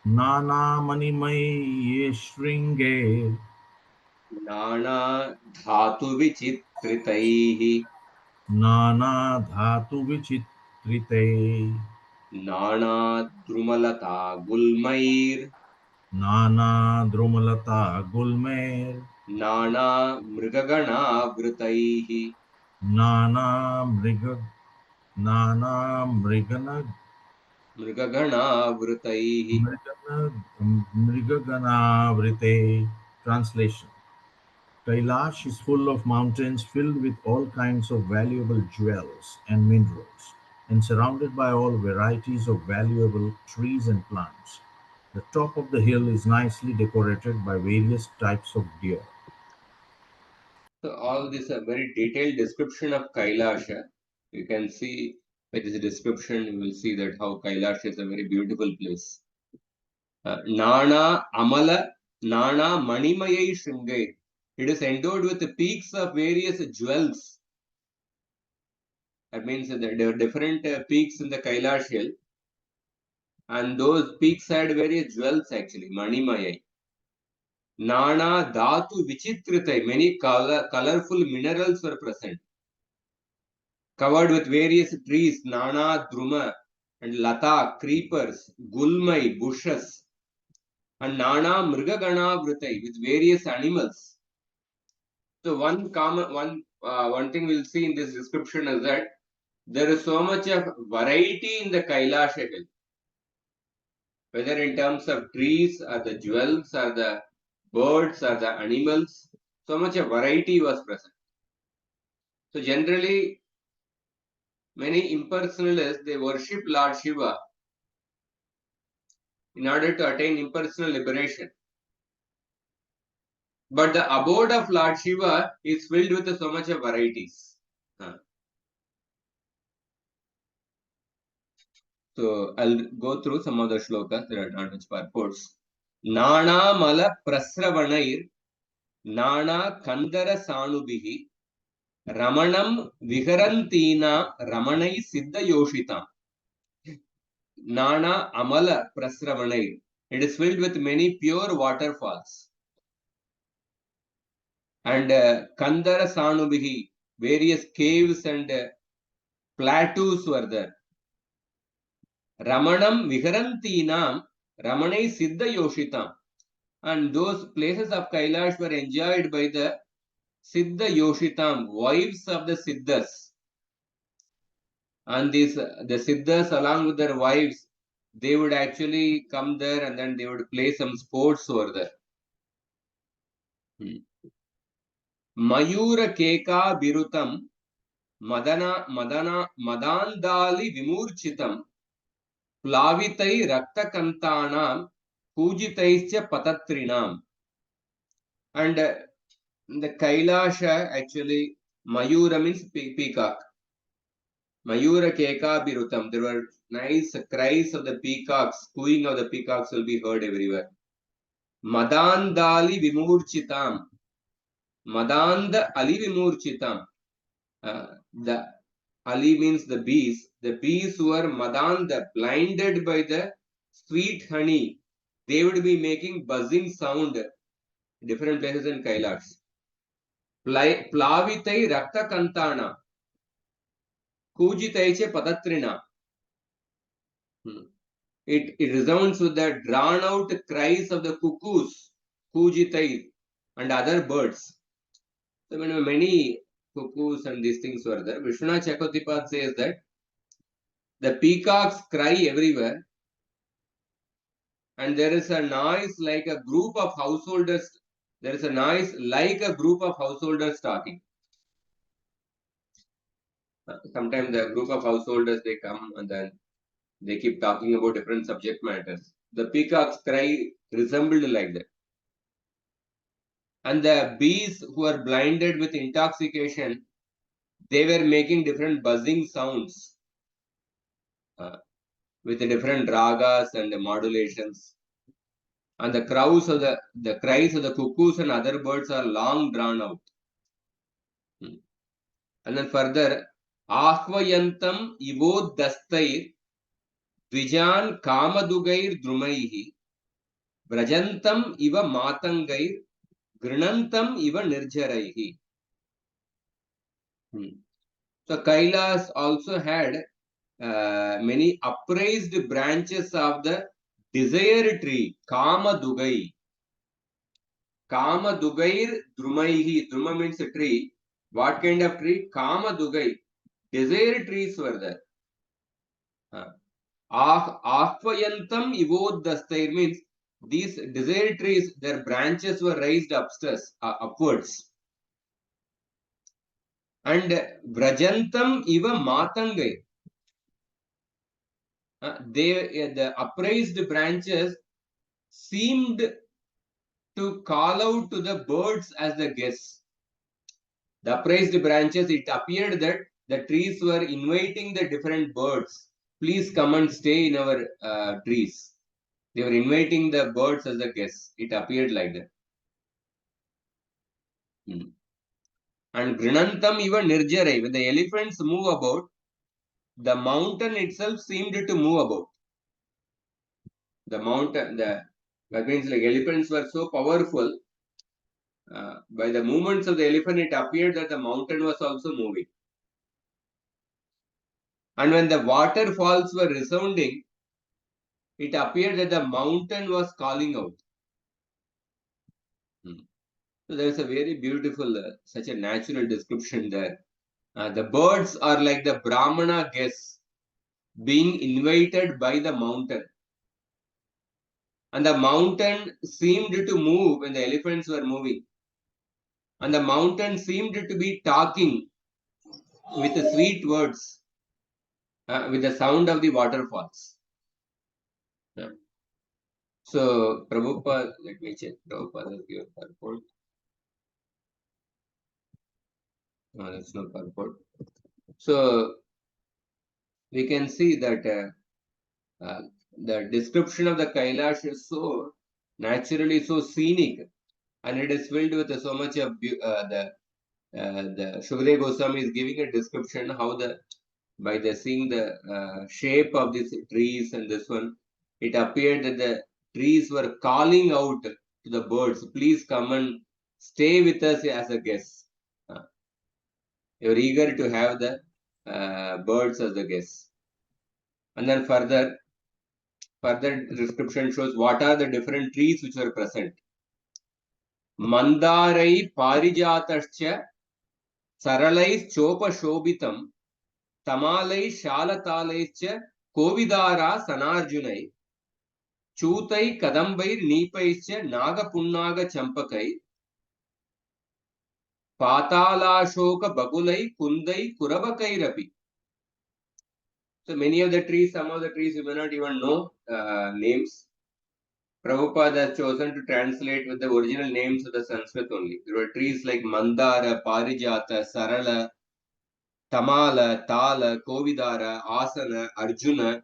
नानामणिमये शृङ्गे नाना धातु विचित्रितैः नानाधातुविचित्रिते नाना द्रुमलता गुल्मैर् नानाद्रुमलता गुल्मैर् नाना मृगगणावृतैः नानामृग नानामृगन मृगगणावृतैः Mrigaganaavrite. Translation. Kailash is full of mountains filled with all kinds of valuable jewels and minerals, and surrounded by all varieties of valuable trees and plants. The top of the hill is nicely decorated by various types of deer. So all this a very detailed description of Kailasha. You can see by this description, you will see that how Kailasha is a very beautiful place. Nana Amala, Nana Manimayai Shringai. It is endowed with the peaks of various jewels. That means that there are different peaks in the Kailash hill, and those peaks had various jewels actually, Manimayai. Nana Dhatu Vichitritai, many colorful minerals were present, covered with various trees, Nana Druma and Lata, creepers, Gulmai, bushes, and Nana Mrigagana Vritai with various animals. So one thing we'll see in this description is that there is so much of variety in the Kailasha hill, whether in terms of trees or the jewels or the birds or the animals, so much of variety was present. So generally, many impersonalists, they worship Lord Shiva in order to attain impersonal liberation. But the abode of Lord Shiva is filled with so much of varieties. So I'll go through some of the shlokas. There are not much purports. Nana mala prasravanair, Nana kandara sanubihi, Ramanam viharantina, Ramanai siddha yoshitam. Nana amala prasravanair. It is filled with many pure waterfalls. And Kandara Sanubihi, various caves and plateaus were there. Ramanam Viharantinam, Ramanai Siddha Yoshitam. And those places of Kailash were enjoyed by the Siddha Yoshitam, wives of the Siddhas. And these the Siddhas, along with their wives, they would actually come there and then they would play some sports over there. Mayura Keka Birutam, Madandali Vimurchitam, Plavitai Raktakantanam, Pujitaischa Patatrinam. And the Kailasha actually, Mayura means peacock. Mayura Keka Birutam. There were nice cries of the peacocks, cooing of the peacocks will be heard everywhere. Madandali Vimurchitam. Madanda Ali Vimurchitam. The Ali means the bees. The bees who are madanda, blinded by the sweet honey. They would be making buzzing sound different places in Kailash. Plavitai Rakta Kantana. Kujitaiche Padatrina. It resounds with the drawn out cries of the cuckoos, Kujitai, and other birds. So many cuckoos and these things were there. Vishwanath Chakravarti says that the peacocks cry everywhere, and there is a noise like a group of householders. There is a noise like a group of householders talking. Sometimes the group of householders, they come and then they keep talking about different subject matters. The peacock's cry resembled like that. And the bees who are blinded with intoxication, they were making different buzzing sounds with the different ragas and the modulations. And the cries of the cuckoos and other birds are long drawn out. And then further, Ahvayantam ivoddastair Dvijan Kamadugair Drumaihi Vrajantam iva Matangair Grinantam iva Nirjaraihi. So Kailas also had many upraised branches of the desire tree, Kama Dugai. Kama Dugair Drumaihi. Druma means a tree. What kind of tree? Kama Dugai. Desire trees were there. Ahvayantam ivoddastair means these desire trees, their branches were raised upwards. And Vrajantam iva Matangai. The upraised branches seemed to call out to the birds as the guests. The upraised branches, it appeared that the trees were inviting the different birds. Please come and stay in our trees. They were inviting the birds as the guests. It appeared like that. And Grinantam even Nirjarai. When the elephants move about, the mountain itself seemed to move about. The mountain, that means like elephants were so powerful. By the movements of the elephant, it appeared that the mountain was also moving. And when the waterfalls were resounding, it appeared that the mountain was calling out. So there is a very beautiful, such a natural description there. The birds are like the Brahmana guests being invited by the mountain. And the mountain seemed to move when the elephants were moving. And the mountain seemed to be talking with sweet words, with the sound of the waterfalls. Yeah. So, Prabhupada, let me check. Prabhupada has given purport. No, that's no purport. So, we can see that the description of the Kailash is so naturally so scenic, and it is filled with so much of the Shukdev Goswami is giving a description how by seeing the shape of these trees and this one, it appeared that the trees were calling out to the birds, please come and stay with us as a guest. You're eager to have the birds as the guests. And then further description shows what are the different trees which were present. Mandarai parijatascha saralais chopa shobitam tamalai shalatalaischa kovidara sanarjunai Chutai Kadambair Nipaischa Naga Punnaga Champakai Patala Shoka Bakulai Kundai Kurabakai Rapi. So many of the trees, some of the trees you may not even know names. Prabhupada has chosen to translate with the original names of the Sanskrit only. There were trees like Mandara, Parijata, Sarala, Tamala, Tala, Kovidara, Asana, Arjuna,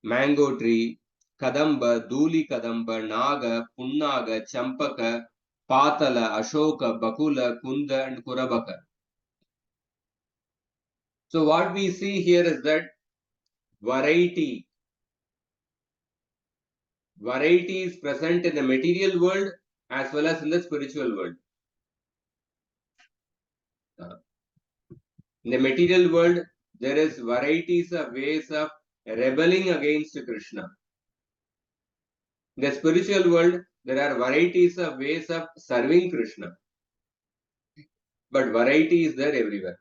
Mango tree, Kadamba, Duli Kadamba, Naga, Punnaga, Champaka, Patala, Ashoka, Bakula, Kunda, and Kurabaka. So what we see here is that variety is present in the material world as well as in the spiritual world. In the material world, there is varieties of ways of rebelling against Krishna. In the spiritual world, there are varieties of ways of serving Krishna. But variety is there everywhere.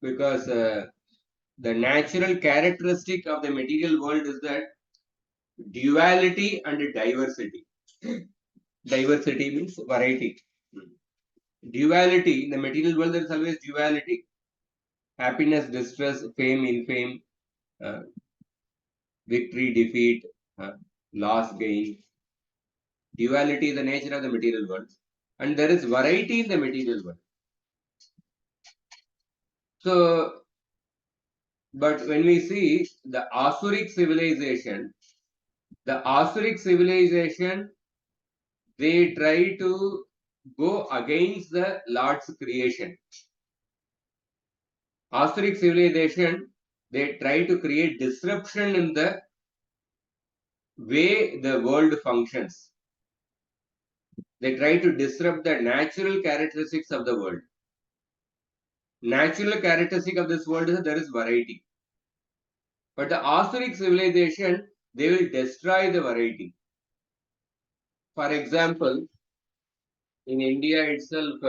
Because the natural characteristic of the material world is that duality and diversity. Diversity means variety. Duality, in the material world there is always duality. Happiness, distress, fame, infame, victory, defeat, loss, gain. Duality is the nature of the material world. And there is variety in the material world. So, but when we see the Asuric civilization, they try to go against the Lord's creation. Austaric civilization, they try to create disruption in the way the world functions. They try to disrupt the natural characteristics of the world. Natural characteristic of this world is there is variety. But the Austaric civilization, they will destroy the variety. For example, in India itself,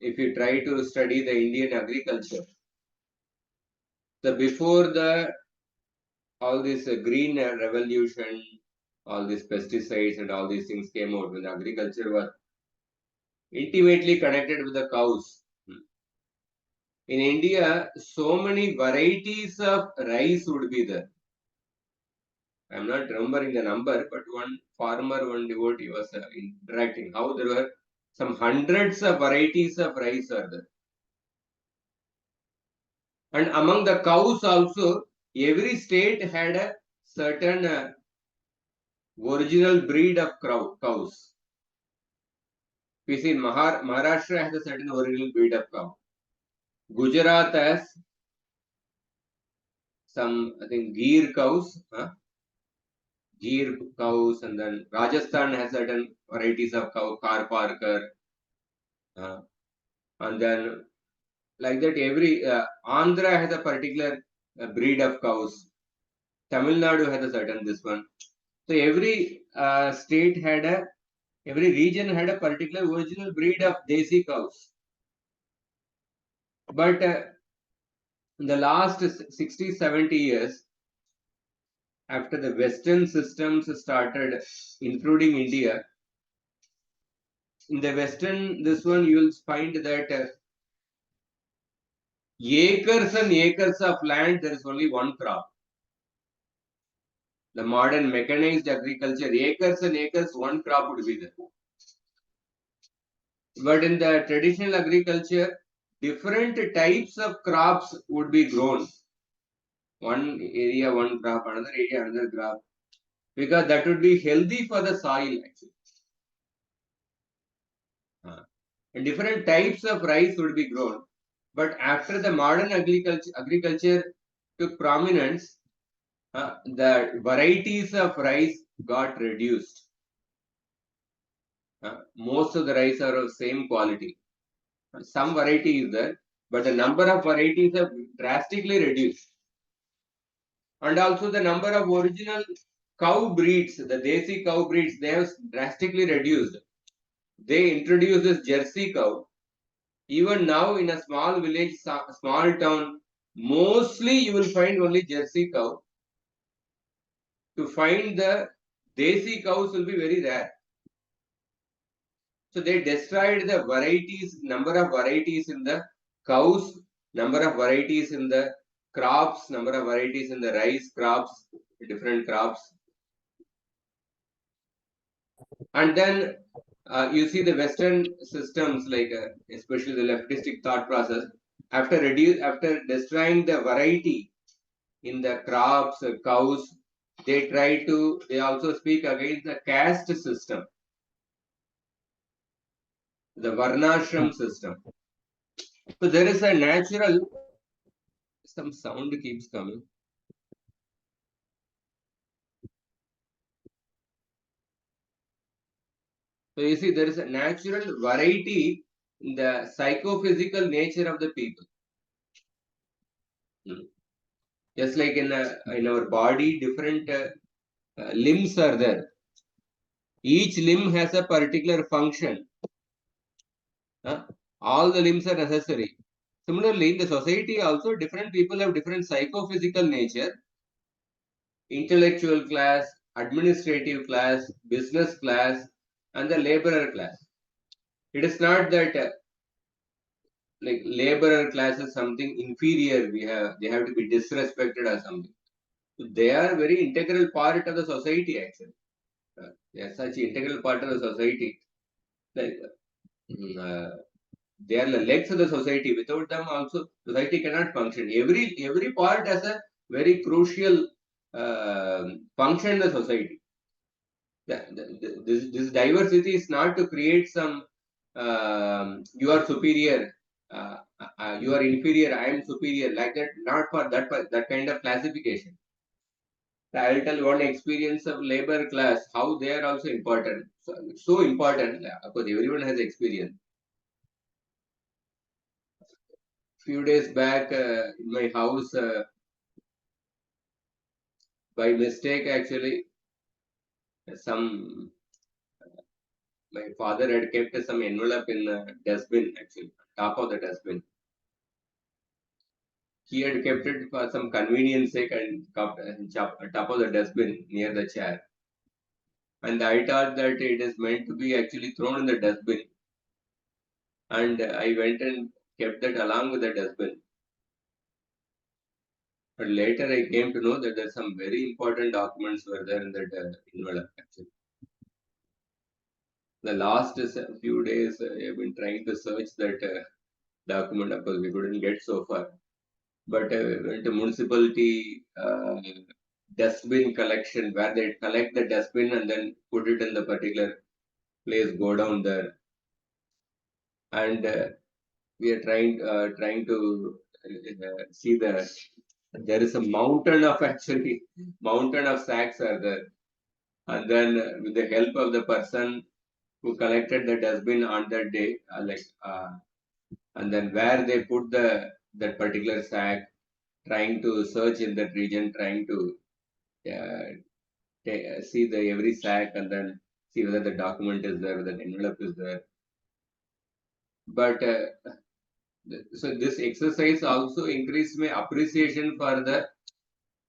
if you try to study the Indian agriculture, the before the all this green revolution, all these pesticides and all these things came out when agriculture was intimately connected with the cows. In India, so many varieties of rice would be there. I'm not remembering the number, but one farmer, one devotee was interacting how there were some hundreds of varieties of rice are there. And among the cows also, every state had a certain original breed of cows. We see Maharashtra has a certain original breed of cow. Gujarat has some, I think, Gir cows, Gir cows, and then Rajasthan has certain varieties of cow, Karparkar, and then like that every Andhra has a particular breed of cows. Tamil Nadu has a certain this one. So every state had every region had a particular original breed of desi cows. But in the last 60, 70 years, after the Western systems started, including India, in the Western, this one you will find that acres and acres of land, there is only one crop. The modern mechanized agriculture, acres and acres, one crop would be there. But in the traditional agriculture, different types of crops would be grown. One area, one crop, another area, another crop. Because that would be healthy for the soil actually. And different types of rice would be grown. But after the modern agriculture took prominence, the varieties of rice got reduced. Most of the rice are of same quality. Some variety is there, but the number of varieties have drastically reduced. And also the number of original cow breeds, the desi cow breeds, they have drastically reduced. They introduced this Jersey cow. Even now in a small village, small town, mostly you will find only Jersey cow. To find the desi cows will be very rare. So they destroyed the varieties, number of varieties in the cows, number of varieties in the crops, number of varieties in the rice crops, different crops. And then you see the Western systems, like especially the leftistic thought process, after destroying the variety in the crops, cows, they also speak against the caste system, the varnashram system. So there is a natural, some sound keeps coming. So you see, there is a natural variety in the psychophysical nature of the people. Just like in our body, different limbs are there. Each limb has a particular function. All the limbs are necessary. Similarly, in the society also, different people have different psychophysical nature. Intellectual class, administrative class, business class, and the laborer class. It is not that like laborer class is something inferior. They have to be disrespected or something. So they are very integral part of the society actually. They are such integral part of the society. Like they are the legs of the society. Without them, also society cannot function. Every part has a very crucial function in the society. This diversity is not to create some you are superior. you are inferior, I am superior, like that, not for that kind of classification. I'll tell one experience of labor class, how they are also important. So important, of course, everyone has experience. Few days back, in my house, by mistake, actually, some my father had kept some envelope in the dustbin, actually, top of the dustbin. He had kept it for some convenience sake and top of the dustbin near the chair. And I thought that it is meant to be actually thrown in the dustbin. And I went and kept that along with the dustbin. But later I came to know that there some very important documents were there in that envelope, actually. The last few days, I've been trying to search that document. Of course, we couldn't get so far. But went to municipality dustbin collection, where they collect the dustbin and then put it in the particular place, go down there. And we are trying to see there is a mountain of actually mountain of sacks are there. And then with the help of the person who collected the dustbin on that day, and then where they put that particular sack, trying to search in that region, trying to uh, see the every sack and then see whether the document is there, whether the envelope is there. But so this exercise also increased my appreciation for the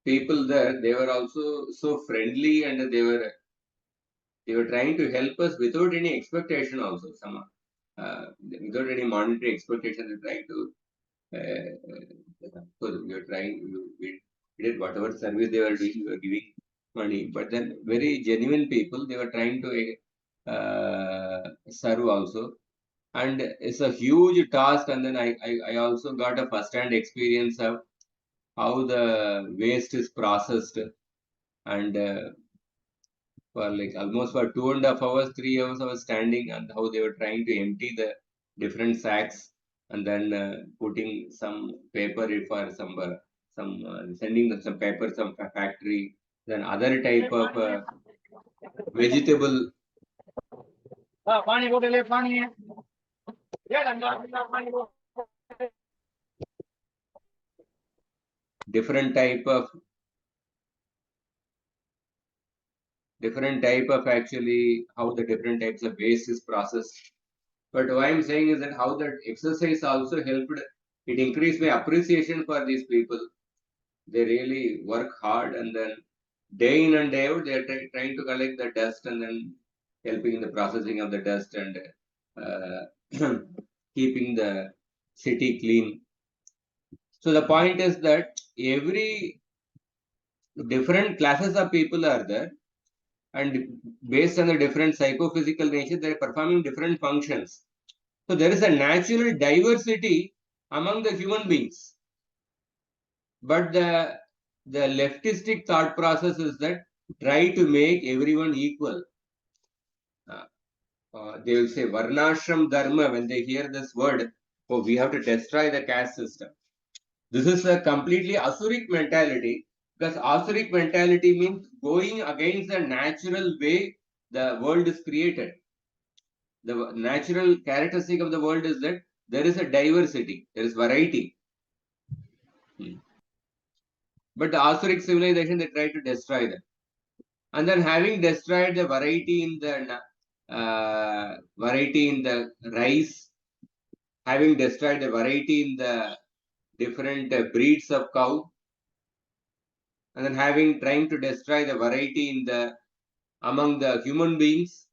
people there. They were also so friendly, and they were trying to help us without any expectation also. Some without any monetary expectation, they're trying to so we were trying, we did whatever service they were doing, we were giving money. But then very genuine people, they were trying to serve also. And it's a huge task. And then I also got a first-hand experience of how the waste is processed. And for like almost for 2.5 hours, 3 hours, I was standing, and how they were trying to empty the different sacks, and then putting some paper for some sending them some paper, some factory, then other type of vegetable, different type of actually how the different types of waste is processed. But what I'm saying is that how that exercise also helped. It increased my appreciation for these people. They really work hard, and then day in and day out, they are trying to collect the dust and then helping in the processing of the dust, and keeping the city clean. So the point is that every different classes of people are there, and based on the different psychophysical nature, they are performing different functions. So there is a natural diversity among the human beings. But the leftistic thought process is that try to make everyone equal. They will say Varnashram Dharma when they hear this word. Oh, we have to destroy the caste system. This is a completely Asuric mentality, because Asuric mentality means going against the natural way the world is created. The natural characteristic of the world is that there is a diversity, there is variety. But the Asuric civilization, they try to destroy that. And then having destroyed the variety in the rice, having destroyed the variety in the different breeds of cow, and then having trying to destroy the variety in the among the human beings,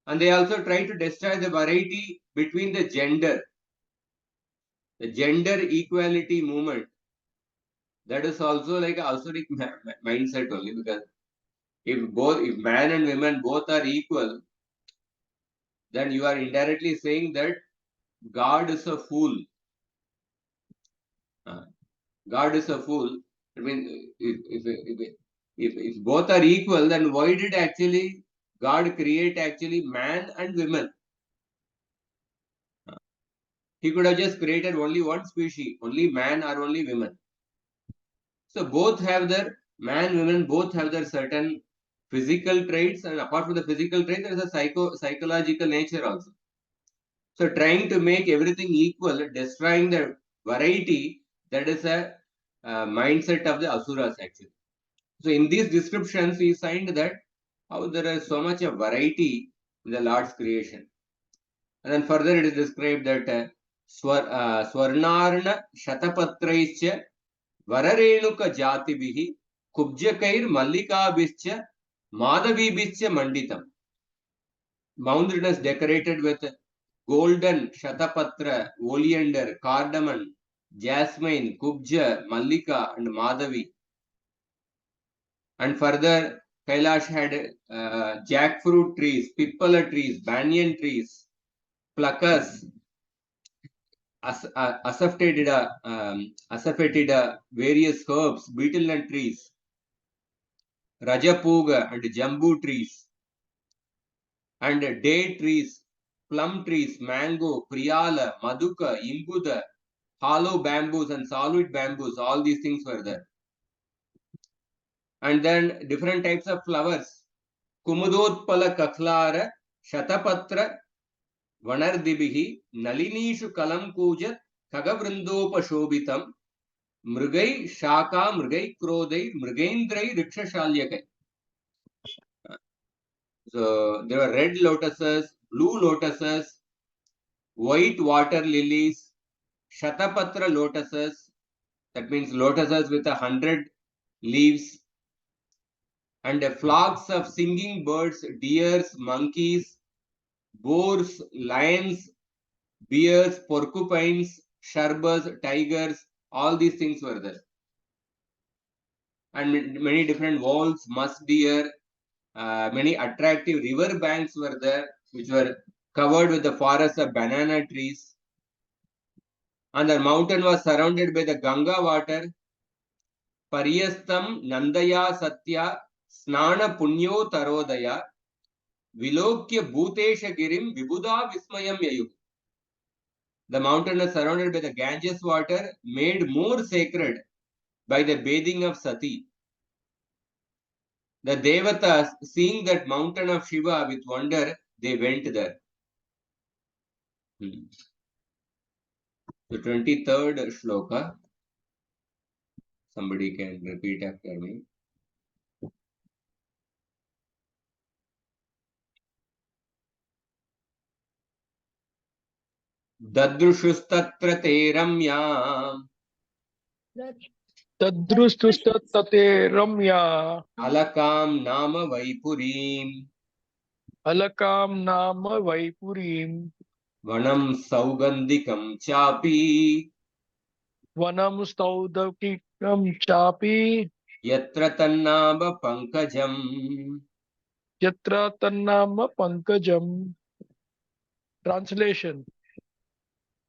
and they also try to destroy the variety between the gender equality movement. That is also like a Asuric mindset only, because if man and women both are equal, then you are indirectly saying that God is a fool. God is a fool. I mean, if both are equal, then why did actually God create actually man and women? He could have just created only one species, only man or only women. So both have their man, women, both have their certain physical traits, and apart from the physical traits, there is a psychological nature also. So trying to make everything equal, destroying the variety, that is a mindset of the asuras actually. So in these descriptions, we find that how there is so much of variety in the Lord's creation. And then further it is described that Swarnarna Shatapatraischa Vararenuka Jatibihi Kubjakair Mallikabhischa Madhavibhischa Manditam. Mountain is decorated with golden Shatapatra, oleander, cardamom, jasmine, kubja, mallika, and madhavi. And further, Kailash had jackfruit trees, pipala trees, banyan trees, placas, asafoetida, various herbs, betel nut trees, rajapuga, and jambu trees, and date trees, plum trees, mango, priyala, maduka, imbuda, hollow bamboos, and solid bamboos. All these things were there. And then different types of flowers. Kumudotpala kaklara, shatapatra, vanardibihi, nalinishu kalam kujat, kagavrindopashobitam, mrigai shaka, mrigai krodai, mrigendrai rikshashalyakai. So there were red lotuses, blue lotuses, white water lilies, shatapatra lotuses, that means lotuses with 100 leaves, and flocks of singing birds, deers, monkeys, boars, lions, bears, porcupines, sharbas, tigers, all these things were there. And many different wolves, musk deer, many attractive river banks were there, which were covered with the forest of banana trees. And the mountain was surrounded by the Ganga water. Pariyastam Nandaya Satya Snana Punyo Tarodaya Vilokya Bhutesha Girim Vibhuda Vismayam Yayu. The mountain is surrounded by the Ganges water, made more sacred by the bathing of Sati. The Devatas, seeing that mountain of Shiva with wonder, they went there. The 23rd shloka, somebody can repeat after me. Dadrushustatra te ramya तदृष्टुस्तते Ramya alakam nama vaipurim अलकां नाम वैपुरीं vanam saugandikam chapi वनं स्तौदकिकं चापि yatra tannama pankajam. यत्र तन्नाम पंकजम्. Translation.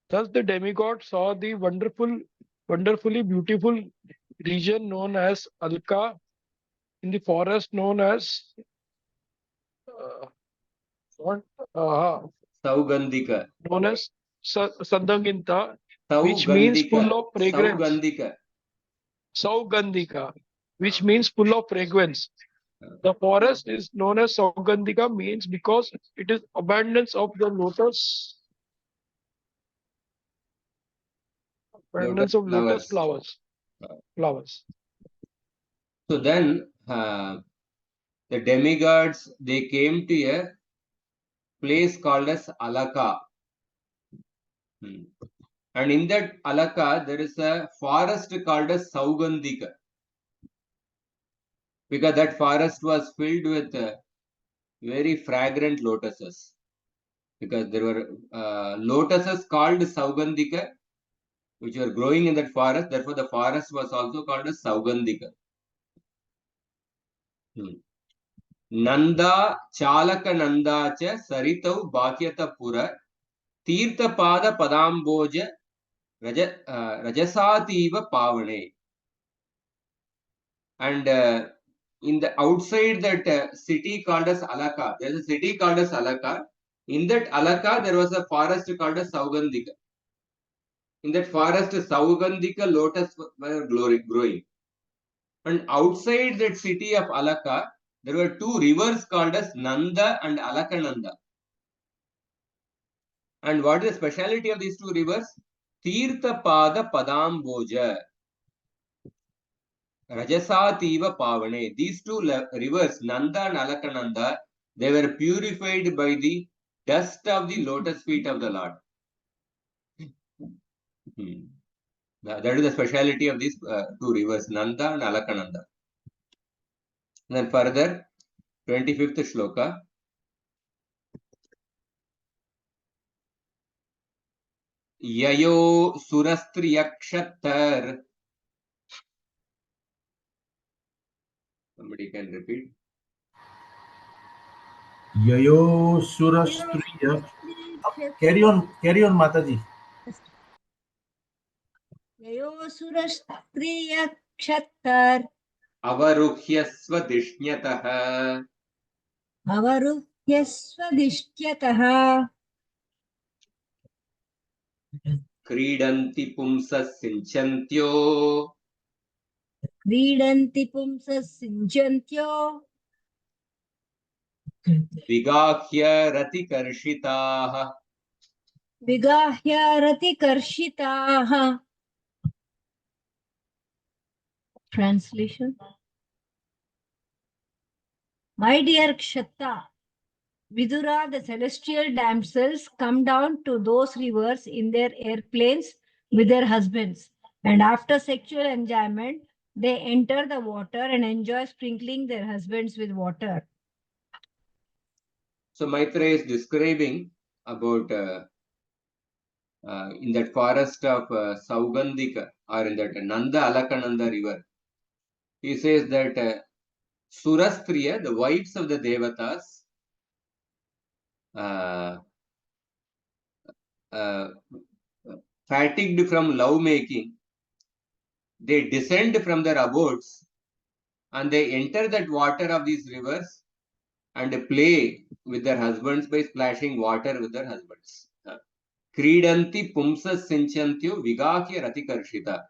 Thus the demigod saw the wonderfully beautiful region known as Alka in the forest known as uh, what? Saugandika. Known as Sandanginta, which means full Saugandika. of fragrance. Saugandika. Saugandhika, which means full of fragrance. The forest is known as Saugandhika means because it is abundance of the Lotus abundance of lotus flowers. flowers. So then the demigods, they came to a place called as Alaka. And in that Alaka, there is a forest called as Saugandhika. Because that forest was filled with very fragrant lotuses. Because there were lotuses called Saugandhika, which were growing in that forest. Therefore, the forest was also called as Saugandhika. Nanda Chalaka Nanda cha Saritau Bhakyata Pura Tirtha Pada Padamboja Rajasativa Pavane. And in the outside that city called as Alaka, there is a city called as Alaka. In that Alaka, there was a forest called as Saugandhika. In that forest, Saugandhika lotus were growing. And outside that city of Alaka, there were two rivers called as Nanda and Alakananda. And what is the speciality of these two rivers? Tirtha Pada Padamboja, Rajasativa Pavane. These two rivers, Nanda and Alakananda, they were purified by the dust of the lotus feet of the Lord. That is the speciality of these two rivers, Nanda and Alakananda. Then further, 25th shloka. Yayo Surastriyakshatar. Somebody can repeat. Yayo Surastriya. Carry on, Mataji. ययोसुरस्त्रियक्षत्तर् Avaruhyasva Dishnataha. अवरुह्यस्वदिष्ट्यतः Kridanti Pumsa Sinchantyo. क्रीडन्ति पुंसः सिञ्चन्त्यो Vigahya Rati Karshitaha. विगाह्य रतिकर्षिताः. Translation. My dear Kshatta, Vidura, the celestial damsels come down to those rivers in their airplanes with their husbands, and after sexual enjoyment, they enter the water and enjoy sprinkling their husbands with water. So Maitreya is describing about in that forest of Saugandhika, or in that Nanda Alakananda river. He says that Surastriya, the wives of the Devatas, fatigued from love making, they descend from their abodes and they enter that water of these rivers and play with their husbands by splashing water with their husbands. Kridanti Pumsa Sinchantyo Vigakya Ratikarshita.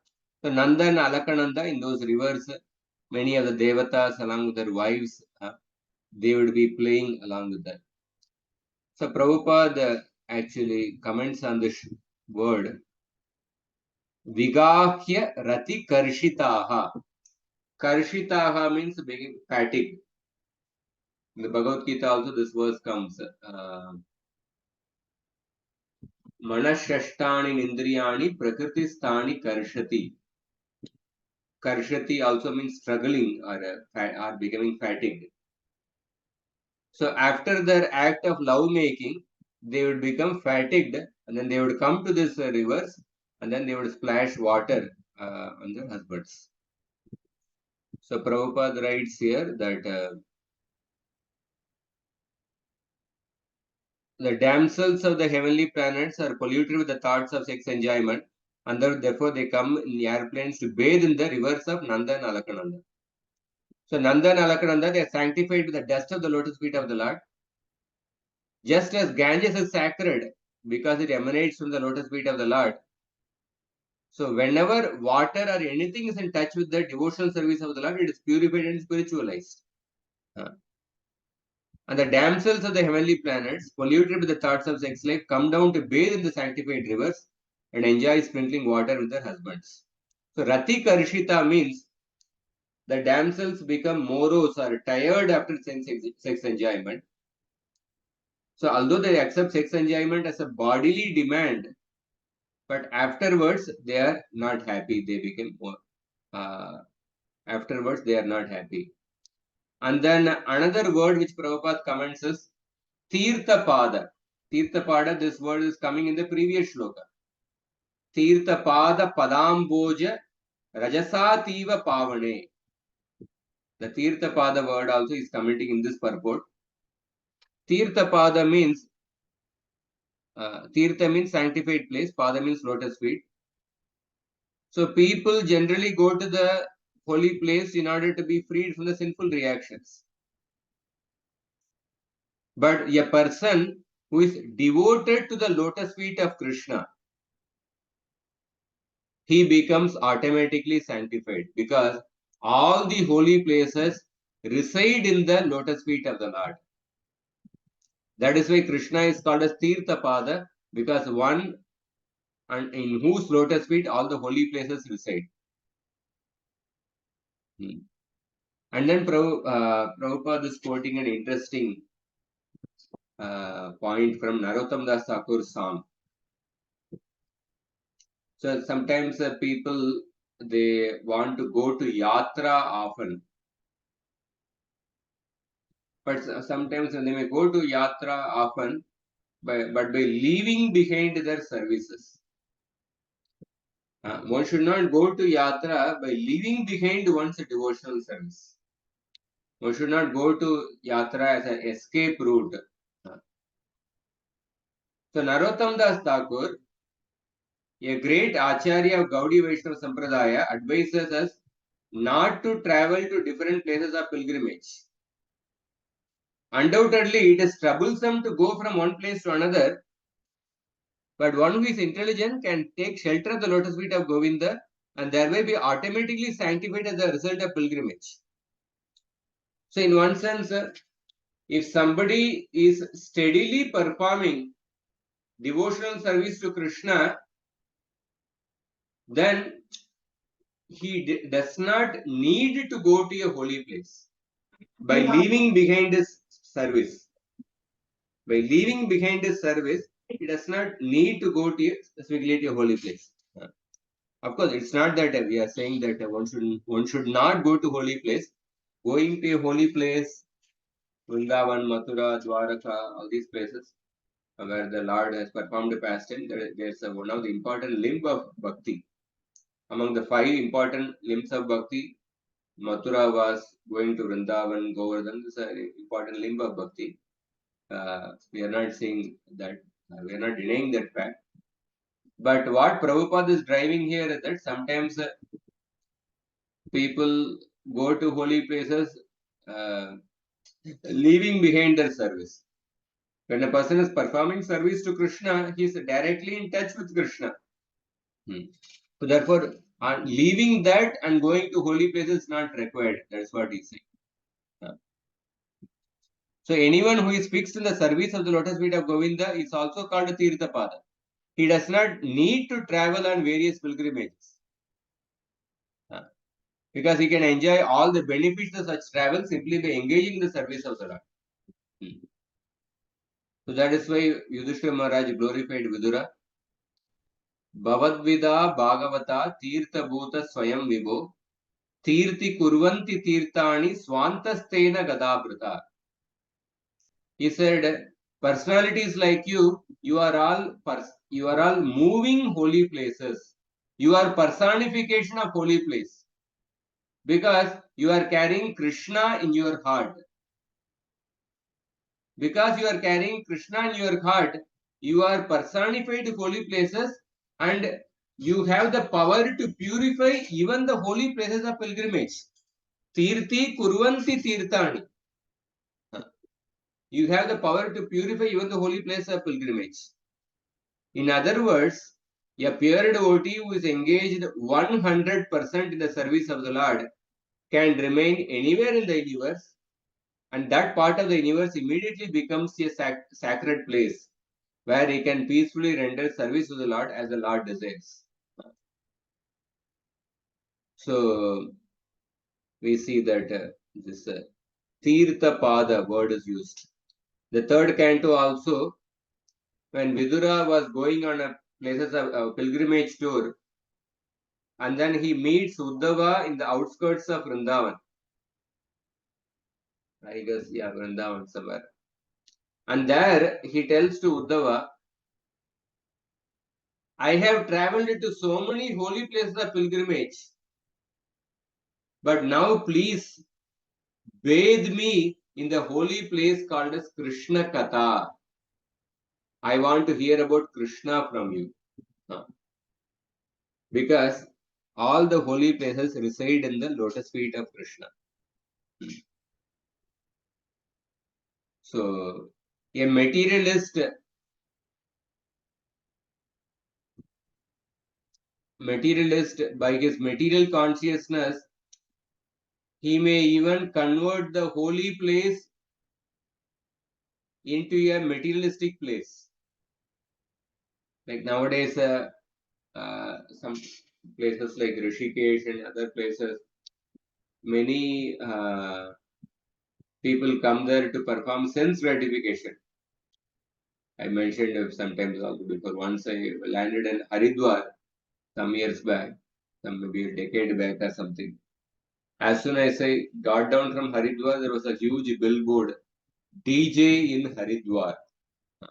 So Nanda and Alakananda, in those rivers, many of the Devatas along with their wives, they would be playing along with that. So Prabhupada actually comments on this word. Vigahya Rati Karshitaha. Karshitaha means being fatigued. In the Bhagavad Gita also this verse comes. Manashashtani Nindriyani Prakritistani Karshati. Karshati also means struggling or becoming fatigued. So after their act of love making, they would become fatigued and then they would come to these rivers and then they would splash water on their husbands. So Prabhupada writes here that the damsels of the heavenly planets are polluted with the thoughts of sex enjoyment and therefore they come in airplanes to bathe in the rivers of Nanda and Alakananda. So Nanda and Alakananda, they are sanctified with the dust of the lotus feet of the Lord. Just as Ganges is sacred because it emanates from the lotus feet of the Lord. So whenever water or anything is in touch with the devotional service of the Lord, it is purified and spiritualized. And the damsels of the heavenly planets, polluted with the thoughts of sex life, come down to bathe in the sanctified rivers and enjoy sprinkling water with their husbands. So Rati Karshita means the damsels become morose or tired after sex enjoyment. So although they accept sex enjoyment as a bodily demand, but afterwards they are not happy. They become afterwards they are not happy. And then another word which Prabhupada comments is Tirtha Pada. Tirtha Pada, this word is coming in the previous shloka. Tirtha Pada Padamboja Rajasativa Pavane. The Tirtha Pada word also is commenting in this purport. Tirtha Pada means Tirtha means sanctified place, Pada means lotus feet. So people generally go to the holy place in order to be freed from the sinful reactions. But a person who is devoted to the lotus feet of Krishna, he becomes automatically sanctified, because all the holy places reside in the lotus feet of the Lord. That is why Krishna is called as Tirtha Pada, because one and in whose lotus feet all the holy places reside. And then Prabhupada is quoting an interesting point from Narottam Das Thakur's song. So sometimes people, they want to go to yatra often, but sometimes they may go to yatra often, but by leaving behind their services. One should not go to yatra by leaving behind one's devotional service. One should not go to yatra as an escape route. So Narottam Das Thakur, a great Acharya of Gaudiya Vaishnava Sampradaya, advises us not to travel to different places of pilgrimage. Undoubtedly, it is troublesome to go from one place to another, but one who is intelligent can take shelter of the lotus feet of Govinda and thereby be automatically sanctified as a result of pilgrimage. So, in one sense, if somebody is steadily performing devotional service to Krishna, then he does not need to go to a holy place by leaving behind his service. By leaving behind his service, he does not need to go to specifically to a holy place. Of course, it's not that we are saying that one should not go to holy place. Going to a holy place, Vrindavan, Mathura, Dwaraka, all these places where the Lord has performed a pastime, there's one of the important limb of bhakti. Among the 5 important limbs of bhakti, Mathura was going to Vrindavan, Govardhan. This is an important limb of bhakti. We are not saying that, we are not denying that fact. But what Prabhupada is driving here is that sometimes people go to holy places leaving behind their service. When a person is performing service to Krishna, he is directly in touch with Krishna. So therefore, leaving that and going to holy places is not required. That's what he's saying. So anyone who is fixed in the service of the lotus feet of Govinda is also called a Tirthapada. He does not need to travel on various pilgrimages, because he can enjoy all the benefits of such travel simply by engaging in the service of the Lord. So that is why Yudhishthira Maharaj glorified Vidura. Bhavadvida Bhagavata Tirtha Bhuta Swayam Vibho Tirti Kurvanti Tirtani Swantastena Gadabrata. He said, personalities like you are all moving holy places. You are personification of holy place, because you are carrying Krishna in your heart. Because you are carrying Krishna in your heart, you are personified holy places, and you have the power to purify even the holy places of pilgrimage. Tirti Kurvanti Tirtani. You have the power to purify even the holy place of pilgrimage. In other words, a pure devotee who is engaged 100% in the service of the Lord can remain anywhere in the universe, and that part of the universe immediately becomes a sacred place where he can peacefully render service to the Lord as the Lord desires. So we see that this Tirtha Pada word is used. The third canto also, when Vidura was going on a places of pilgrimage tour, and then he meets Uddhava in the outskirts of Vrindavan. I guess, yeah, Vrindavan somewhere. And there he tells to Uddhava, I have traveled to so many holy places of pilgrimage, but now please bathe me in the holy place called as Krishna Katha. I want to hear about Krishna from you. Because all the holy places reside in the lotus feet of Krishna. So, a materialist materialist, by his material consciousness, he may even convert the holy place into a materialistic place. Like nowadays, some places like Rishikesh and other places, many people come there to perform sense gratification. I mentioned sometimes also before. Once I landed in Haridwar some years back, maybe a decade back or something. As soon as I got down from Haridwar, there was a huge billboard, DJ in Haridwar. So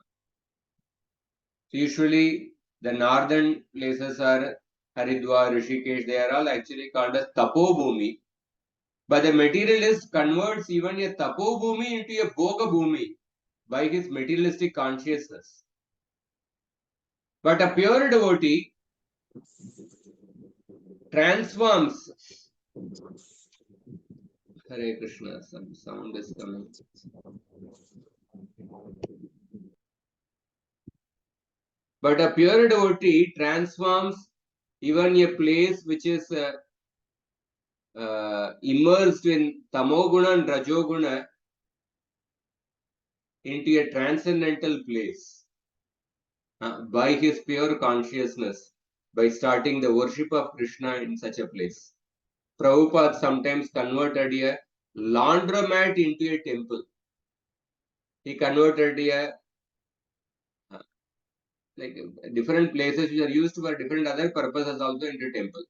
usually the northern places are Haridwar, Rishikesh, they are all actually called as Tapobhumi. But the materialist converts even a Tapobhumi into a Bhogabhumi by his materialistic consciousness. But a pure devotee transforms. Hare Krishna, some sound is coming. But a pure devotee transforms even a place which is immersed in Tamoguna and Rajoguna into a transcendental place by his pure consciousness, by starting the worship of Krishna in such a place. Prabhupada sometimes converted a laundromat into a temple. He converted a like different places which are used for different other purposes also into temple.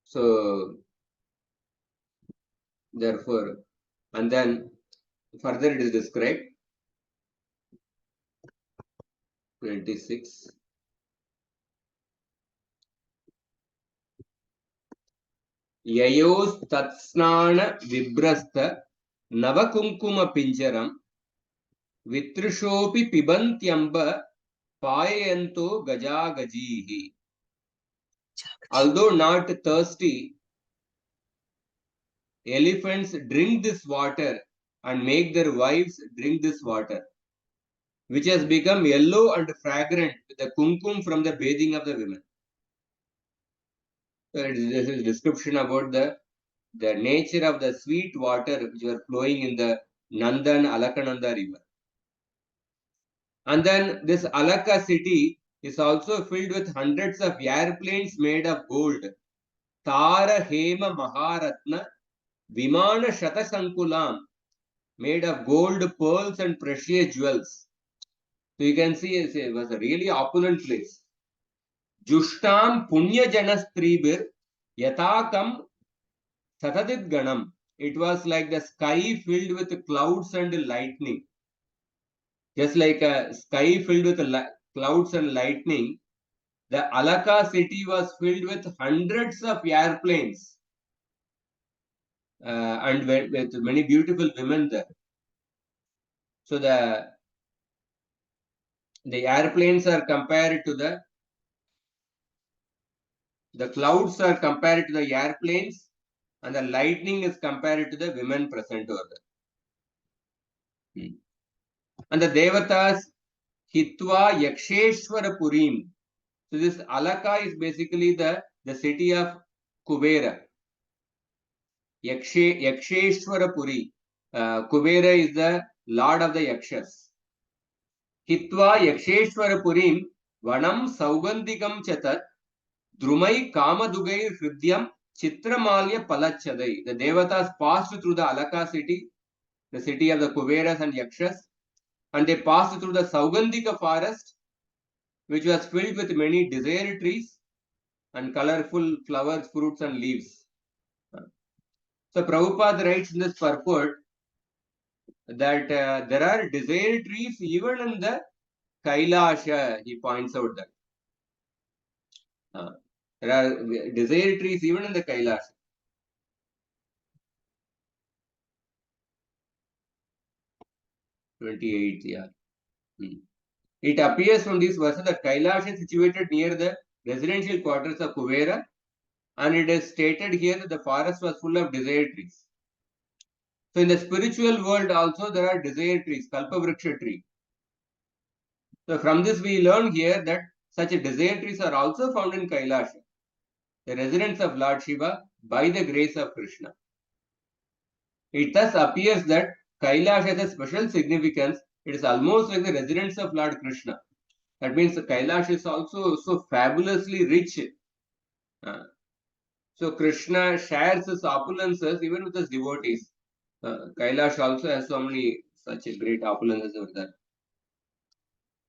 So therefore, and then further it is described 26. Yayos tatsnana vibrasta navakunkuma pinjaram vitrishopi pibantyamba payanto gajagajihi. Although not thirsty, elephants drink this water and make their wives drink this water, which has become yellow and fragrant with the kumkum from the bathing of the women. So this is description about the nature of the sweet water which are flowing in the Nandan Alakananda river. And then this Alaka city is also filled with hundreds of airplanes made of gold. Tara Hema Maharatna Vimana Shatasankulam, made of gold, pearls and precious jewels. So you can see it was a really opulent place. Jushtam Punya Janastribir Yatakam Satadit Ganam. It was like the sky filled with clouds and lightning. Just like a sky filled with clouds and lightning, the Alaka city was filled with hundreds of airplanes and with many beautiful women there. So the airplanes are compared to the clouds are compared to the airplanes, and the lightning is compared to the women present over there. And the Devatas Hitwa Yaksheshwara Purim. So this Alaka is basically the city of Kubera. Yaksheshwara Puri. Kubera is the lord of the Yakshas. Hitwa Yaksheshwara Purim Vanam Saugandikam Chatat Drumai Kamadugai Hridyam Chitramalya Palachadai. The Devatas passed through the Alaka city, the city of the Kuberas and Yakshas, and they passed through the Saugandika forest, which was filled with many desire trees and colorful flowers, fruits, and leaves. So Prabhupada writes in this purport that there are desire trees even in the Kailasa. He points out that there are desire trees even in the Kailasa. 28, yeah. It appears from these verses that Kailash is situated near the residential quarters of Kuvera, and it is stated here that the forest was full of desire trees. So in the spiritual world also there are desire trees, Kalpavriksha tree. So from this we learn here that such desire trees are also found in Kailasha, the residence of Lord Shiva by the grace of Krishna. It thus appears that Kailash has a special significance. It is almost like the residence of Lord Krishna. That means Kailash is also so fabulously rich. So Krishna shares his opulences even with his devotees. Kailash also has so many such great opulences over there.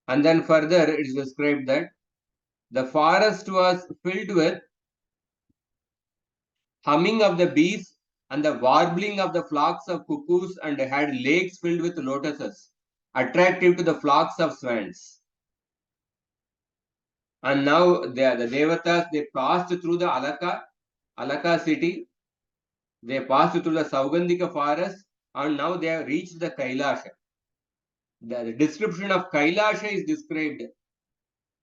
And then further it is described that the forest was filled with humming of the bees and the warbling of the flocks of cuckoos, and had lakes filled with lotuses, attractive to the flocks of swans. And now the Devatas, they passed through the Alaka city, they passed through the Saugandhika forest, and now they have reached the Kailasha. The description of Kailasha is described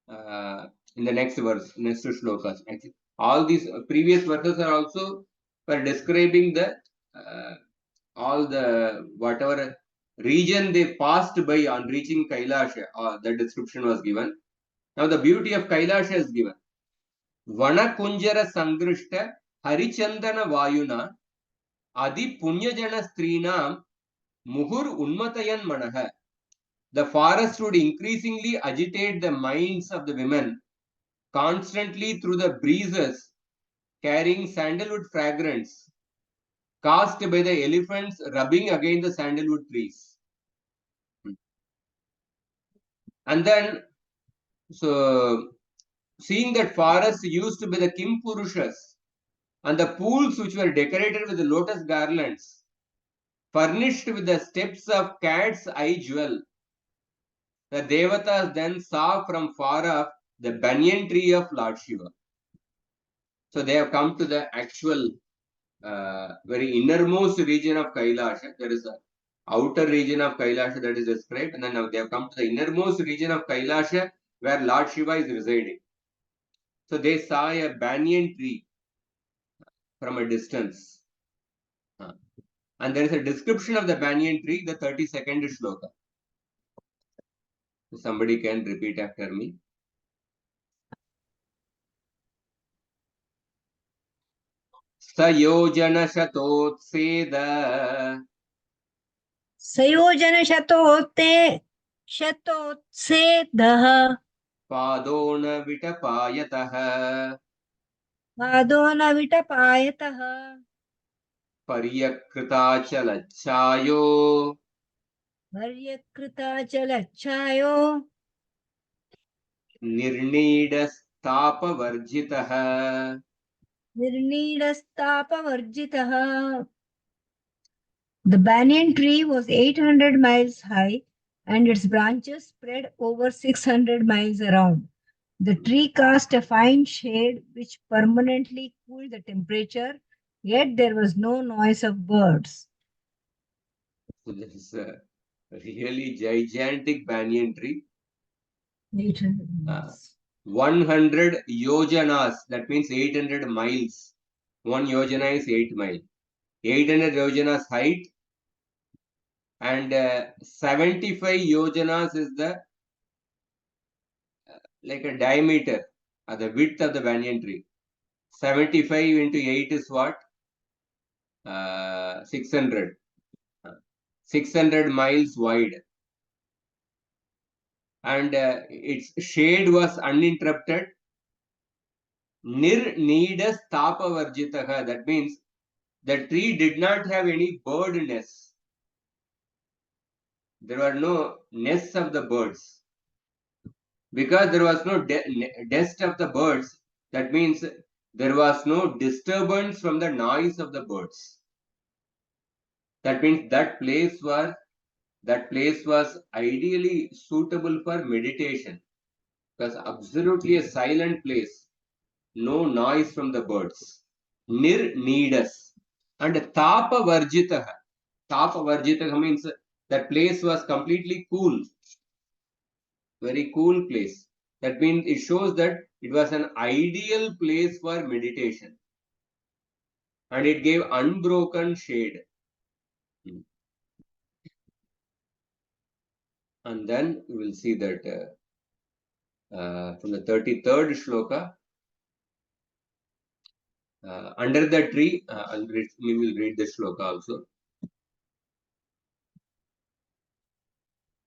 in the next verse, next shlokas. Actually, all these previous verses are also for describing the all the whatever region they passed by on reaching Kailasha. The description was given. Now the beauty of Kailasha is given. Vanakunjara Sangrishta Harichandana Vayuna Adi Punyajana Strinam Muhur Unmatayan Manaha. The forest would increasingly agitate the minds of the women constantly through the breezes carrying sandalwood fragrance cast by the elephants rubbing against the sandalwood trees. And then, so seeing that forest used by the Kim Purushas and the pools which were decorated with the lotus garlands, furnished with the steps of cat's eye jewel, the Devatas then saw from far off the banyan tree of Lord Shiva. So they have come to the actual very innermost region of Kailasha. There is a outer region of Kailasha that is described, and then now they have come to the innermost region of Kailasha where Lord Shiva is residing. So they saw a banyan tree from a distance. And there is a description of the banyan tree, the 32nd shloka. Somebody can repeat after me. Sayojana Shatotseeda संयोजन शतोत्सेदः Padona Vitapayataha पादो न विटपायतः Paryakritachalatchayo पर्यकृताचलच्छायो Nirnidasthapavarjitaha. निर्नीडस्तापवर्जितः. The banyan tree was 800 miles high and its branches spread over 600 miles around. The tree cast a fine shade which permanently cooled the temperature, yet there was no noise of birds. So this is a really gigantic banyan tree. 800 miles. 100 yojanas, that means 800 miles. 1 yojana is 8 miles. 800 yojanas height, and 75 yojanas is the like a diameter, the width of the banyan tree. 75 into 8 is what? 600. 600 miles wide. And its shade was uninterrupted. Nirneedas tapavarjitaha. That means the tree did not have any bird nests. There were no nests of the birds. Because there was no nest of the birds, that means there was no disturbance from the noise of the birds. That means that place was ideally suitable for meditation. Because absolutely a silent place, no noise from the birds. Nirneedas. And tapa varjitaha. Tapa varjitaha means that place was completely cool. Very cool place. That means it shows that it was an ideal place for meditation. And it gave unbroken shade. And then we will see that from the 33rd shloka. Under the tree, we will read the shloka also.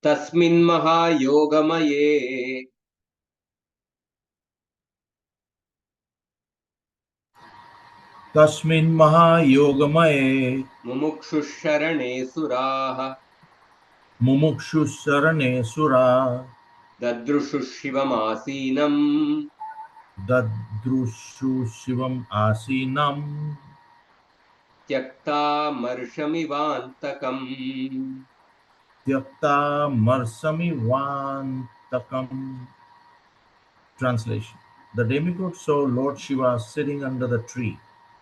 Tasmin mahayogamaye Tasmin Mahayogamaya mumukshusharane suraha Mumukshu Sarane Sura dadrushu shivamasinam Dadrushu Shivam Asinam tyakta marshamivantakam. Tyakta Marsami Vantakam. Translation. The demigod saw Lord Shiva sitting under the tree,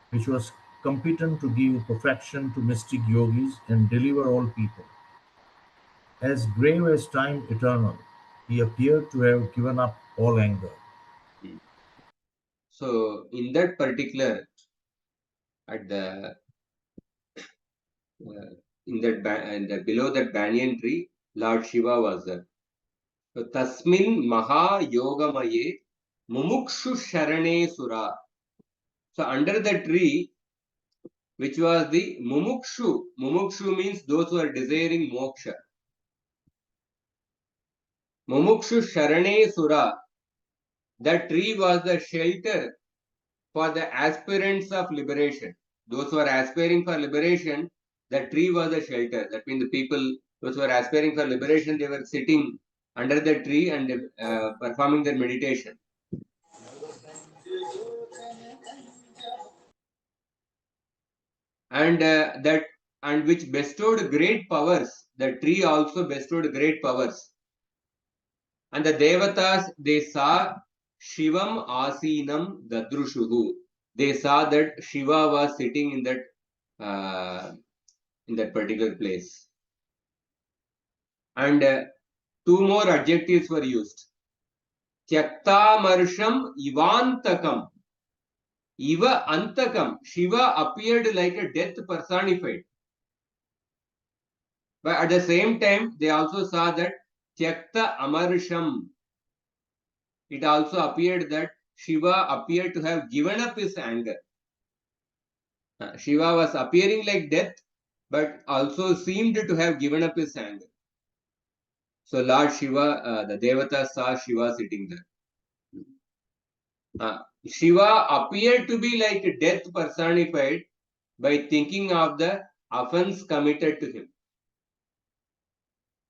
which was competent to give perfection to mystic yogis and deliver all people. As grave as time eternal, he appeared to have given up all anger. So in that particular, at the in below that banyan tree, Lord Shiva was there. So tasmin maha yogamaye mumukshu sharane sura. So under the tree, which was the mumukshu. Mumukshu means those who are desiring moksha. Mumukshu sharane sura. That tree was the shelter for the aspirants of liberation. Those who are aspiring for liberation, the tree was a shelter. That means the people, those who are aspiring for liberation, they were sitting under the tree and performing their meditation. And which bestowed great powers. The tree also bestowed great powers. And the devatas, they saw Shivam Asinam Dadrushuhu. They saw that Shiva was sitting in that particular place. And two more adjectives were used. Tyaktamarsham Ivantakam. Iva Antakam. Shiva appeared like a death personified. But at the same time, they also saw that Tyakta Amarsham. It also appeared that Shiva appeared to have given up his anger. Shiva was appearing like death, but also seemed to have given up his anger. So Lord Shiva, the Devata saw Shiva sitting there. Shiva appeared to be like death personified by thinking of the offense committed to him.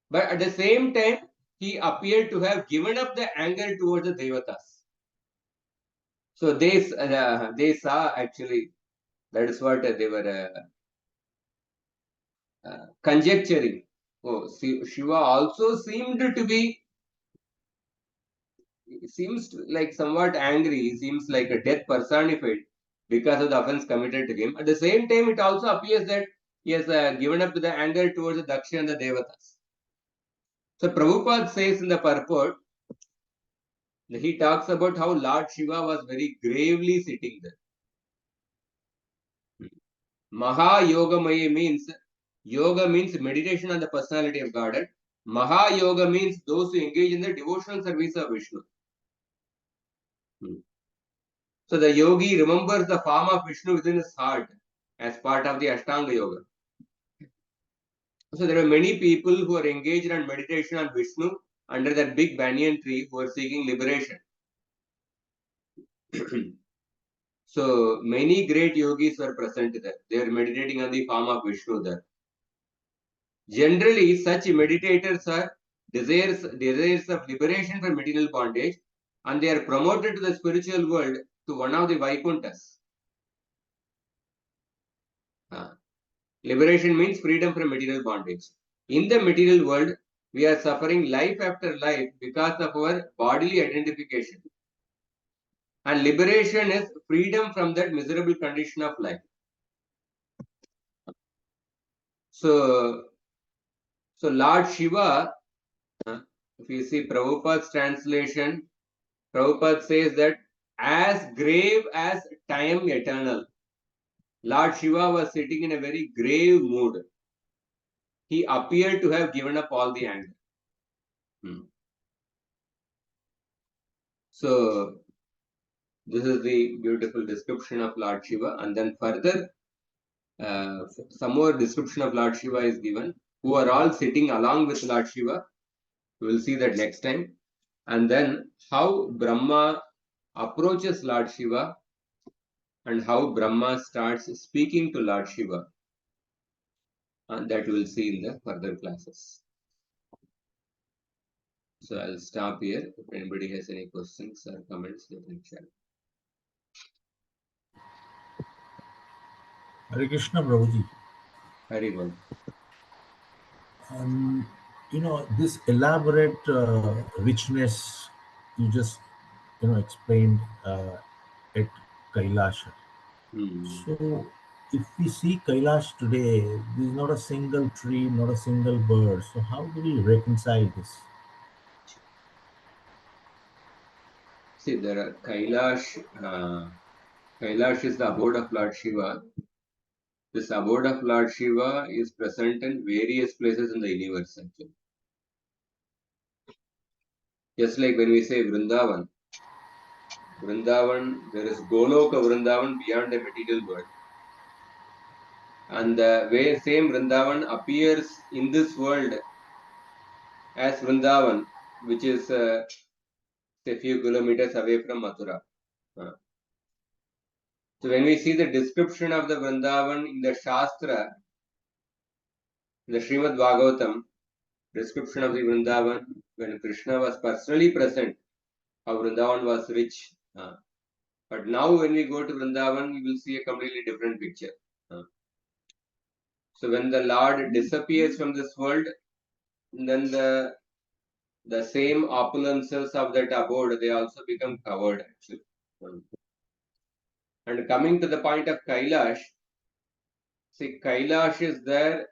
But at the same time, he appeared to have given up the anger towards the Devatas. So they saw actually, that is what they were conjecturing. Oh, Shiva also seemed to be, seems like somewhat angry. He seems like a death personified because of the offense committed to him. At the same time, it also appears that he has given up the anger towards the Daksha and the Devatas. So Prabhupada says in the purport, he talks about how Lord Shiva was very gravely sitting there. Maha Yoga Maya means, yoga means meditation on the personality of God. Maha Yoga means those who engage in the devotional service of Vishnu. So the yogi remembers the form of Vishnu within his heart as part of the Ashtanga Yoga. So there are many people who are engaged in meditation on Vishnu under that big banyan tree who are seeking liberation. So many great yogis were present there. They are meditating on the form of Vishnu there. Generally, such meditators are desires of liberation from material bondage, and they are promoted to the spiritual world to one of the Vaikunthas. Liberation means freedom from material bondage. In the material world, we are suffering life after life because of our bodily identification. And liberation is freedom from that miserable condition of life. So Lord Shiva, if you see Prabhupada's translation, Prabhupada says that as grave as time eternal, Lord Shiva was sitting in a very grave mood. He appeared to have given up all the anger. So this is the beautiful description of Lord Shiva, and then further some more description of Lord Shiva is given, who are all sitting along with Lord Shiva. We will see that next time. And then how Brahma approaches Lord Shiva and how Brahma starts speaking to Lord Shiva. And that we will see in the further classes. So I'll stop here. If anybody has any questions or comments, they can share. Hare Krishna, Prabhuji. Very well. Um, this elaborate richness you just, explained at Kailasha. So, if we see Kailash today, there is not a single tree, not a single bird. So, how do we reconcile this? See, there are Kailash. Kailash is the abode of Lord Shiva. This abode of Lord Shiva is present in various places in the universe, actually. Just like when we say Vrindavan, there is Goloka Vrindavan beyond the material world. And the way same Vrindavan appears in this world as Vrindavan, which is a few kilometers away from Mathura. So when we see the description of the Vrindavan in the Shastra, in the Srimad Bhagavatam, description of the Vrindavan, when Krishna was personally present, how Vrindavan was rich. But now when we go to Vrindavan, we will see a completely different picture. So when the Lord disappears from this world, then the same opulences of that abode, they also become covered actually. And coming to the point of Kailash, see, Kailash is there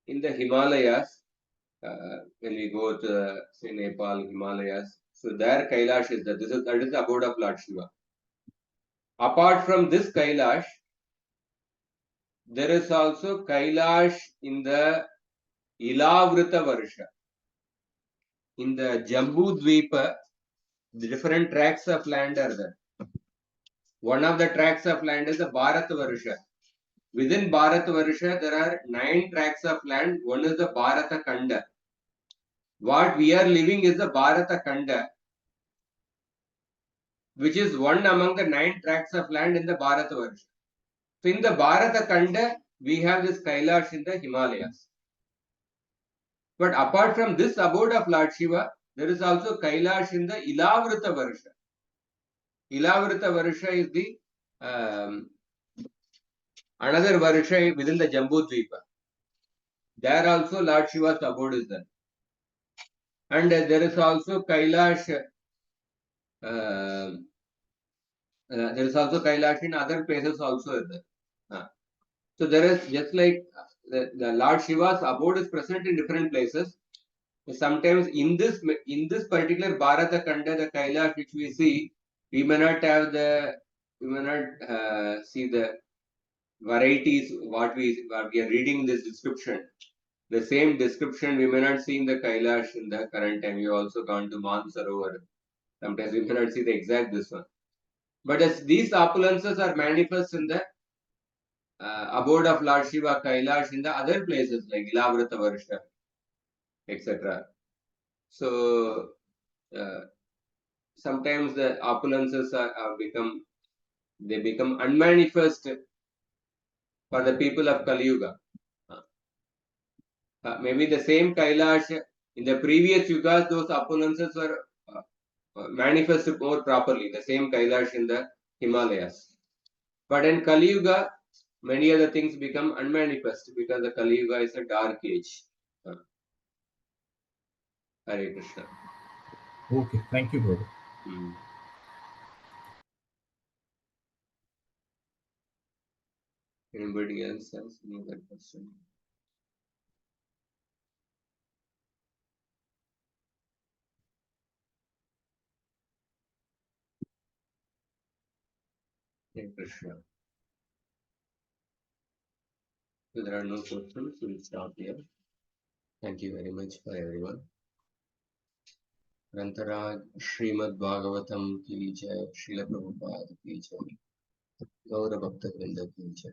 in the Himalayas. When we go to say Nepal, Himalayas, so there Kailash is there. That is the abode of Lord Shiva. Apart from this Kailash, there is also Kailash in the Ilavrita Varsha. In the Jambu Dvipa, the different tracts of land are there. One of the tracts of land is the Bharat Varsha. Within Bharat Varsha, there are 9 tracts of land. One is the Bharata Kanda. What we are living is the Bharata Kanda, which is one among the 9 tracts of land in the Bharata Varsha. So in the Bharata Kanda, we have this Kailash in the Himalayas. But apart from this abode of Lord Shiva, there is also Kailash in the Ilavrita Varsha. Ilavrita Varsha is the another Varsha within the Jambu Dvipa. There also Lord Shiva's abode is there. And there is also Kailash. There is also Kailash in other places also is there. So there is just like the Lord Shiva's abode is present in different places. Sometimes in this particular Bharata Kanda, the Kailash which we see, we may not see the varieties what we are reading in this description. The same description we may not see in the Kailash in the current time. We have also gone to Mansarovar. Sometimes we may not see the exact this one. But as these opulences are manifest in the abode of Lord Shiva, Kailash, in the other places like Ilavrita Varsha, etc. So sometimes the opulences become unmanifest for the people of Kali Yuga. Maybe the same Kailash in the previous yugas, those opulences were manifested more properly. The same Kailash in the Himalayas. But in Kali Yuga, many other things become unmanifest because the Kali Yuga is a dark age. Hare Krishna. Okay, thank you, brother. Anybody else has any other question? Hare Krishna. If there are no questions, we'll stop here. Thank you very much for everyone. ग्रंथराज Shrimad Bhagavatam की जय, श्रील प्रभुपाद की जय, गौर भक्त वृंद की जय।